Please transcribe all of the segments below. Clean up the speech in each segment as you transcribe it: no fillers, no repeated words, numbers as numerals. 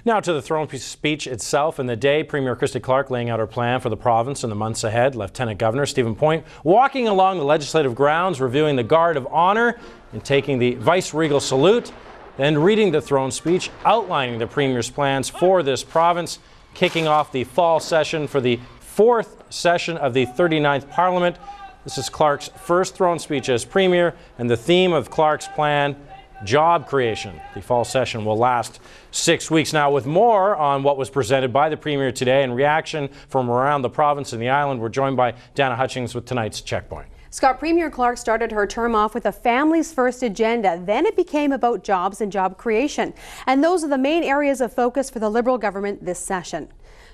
Now to the throne speech itself. In the day, Premier Christy Clark laying out her plan for the province in the months ahead. Lieutenant Governor Stephen Point walking along the legislative grounds, reviewing the Guard of Honour and taking the vice-regal salute. Then reading the throne speech, outlining the Premier's plans for this province, kicking off the fall session for the fourth session of the 39th Parliament. This is Clark's first throne speech as Premier, and the theme of Clark's plan, job creation. The fall session will last 6 weeks. Now, with more on what was presented by the Premier today and reaction from around the province and the island, we're joined by Dana Hutchings with tonight's Checkpoint. Scott, Premier Clark started her term off with a families first agenda. Then it became about jobs and job creation. And those are the main areas of focus for the Liberal government this session.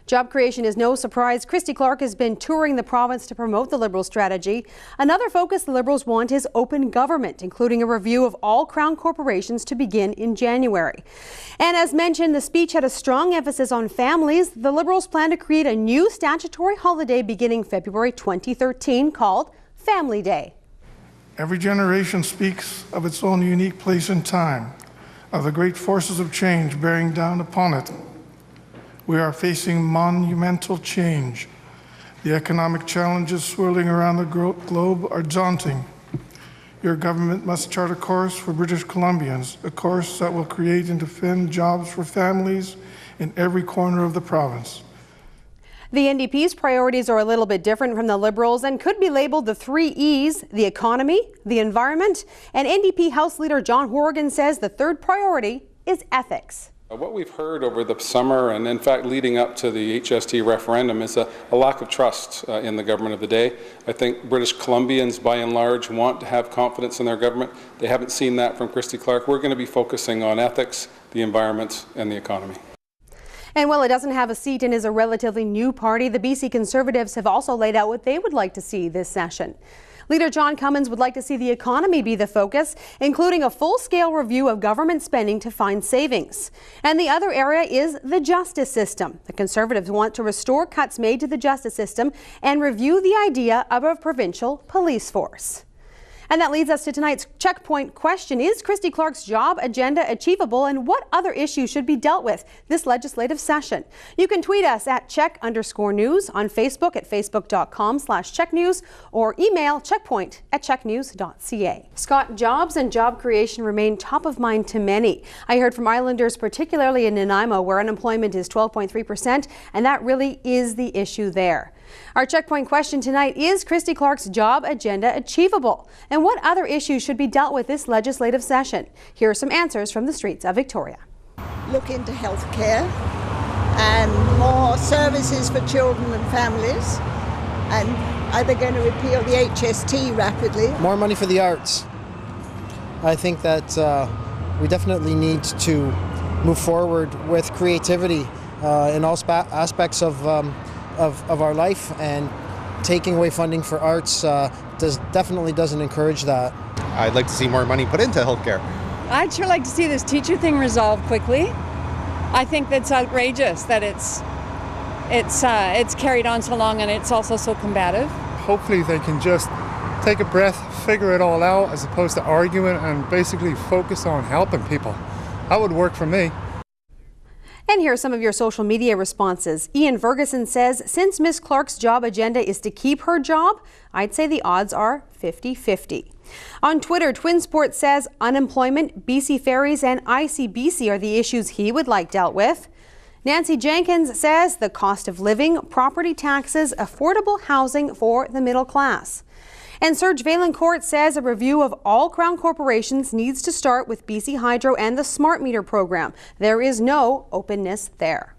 Job creation is no surprise. Christy Clark has been touring the province to promote the Liberal strategy. Another focus the Liberals want is open government, including a review of all Crown corporations to begin in January. And as mentioned, the speech had a strong emphasis on families. The Liberals plan to create a new statutory holiday beginning February 2013 called Family Day. Every generation speaks of its own unique place in time, of the great forces of change bearing down upon it. We are facing monumental change. The economic challenges swirling around the globe are daunting. Your government must chart a course for British Columbians, a course that will create and defend jobs for families in every corner of the province. The NDP's priorities are a little bit different from the Liberals and could be labeled the 3 E's: the economy, the environment, and NDP House Leader John Horgan says the third priority is ethics. What we've heard over the summer and in fact leading up to the HST referendum is a lack of trust in the government of the day. I think British Columbians by and large want to have confidence in their government. They haven't seen that from Christy Clark. We're going to be focusing on ethics, the environment and the economy. And while it doesn't have a seat and is a relatively new party, the BC Conservatives have also laid out what they would like to see this session. Leader John Cummins would like to see the economy be the focus, including a full-scale review of government spending to find savings. And the other area is the justice system. The Conservatives want to restore cuts made to the justice system and review the idea of a provincial police force. And that leads us to tonight's Checkpoint question. Is Christy Clark's job agenda achievable, and what other issues should be dealt with this legislative session? You can tweet us at @Check_news, on Facebook at facebook.com/checknews, or email checkpoint@checknews.ca. Scott, jobs and job creation remain top of mind to many. I heard from Islanders, particularly in Nanaimo, where unemployment is 12.3%, and that really is the issue there. Our Checkpoint question tonight: is Christy Clark's job agenda achievable? And what other issues should be dealt with this legislative session? Here are some answers from the streets of Victoria. Look into health care and more services for children and families. And are they going to repeal the HST rapidly? More money for the arts. I think that we definitely need to move forward with creativity in all aspects of our life, and taking away funding for arts definitely doesn't encourage that. I'd like to see more money put into healthcare. I'd sure like to see this teacher thing resolved quickly. I think that's outrageous that it's carried on so long, and it's also so combative. Hopefully they can just take a breath, figure it all out, as opposed to arguing, and basically focus on helping people. That would work for me. And here are some of your social media responses. Ian Ferguson says, since Miss Clark's job agenda is to keep her job, I'd say the odds are 50-50. On Twitter, Twinsport says unemployment, BC Ferries and ICBC are the issues he would like dealt with. Nancy Jenkins says the cost of living, property taxes, affordable housing for the middle class. And Serge Vaillancourt says a review of all Crown corporations needs to start with BC Hydro and the Smart Meter program. There is no openness there.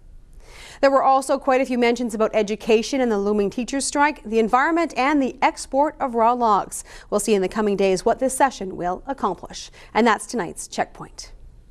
There were also quite a few mentions about education and the looming teachers' strike, the environment and the export of raw logs. We'll see in the coming days what this session will accomplish. And that's tonight's Checkpoint.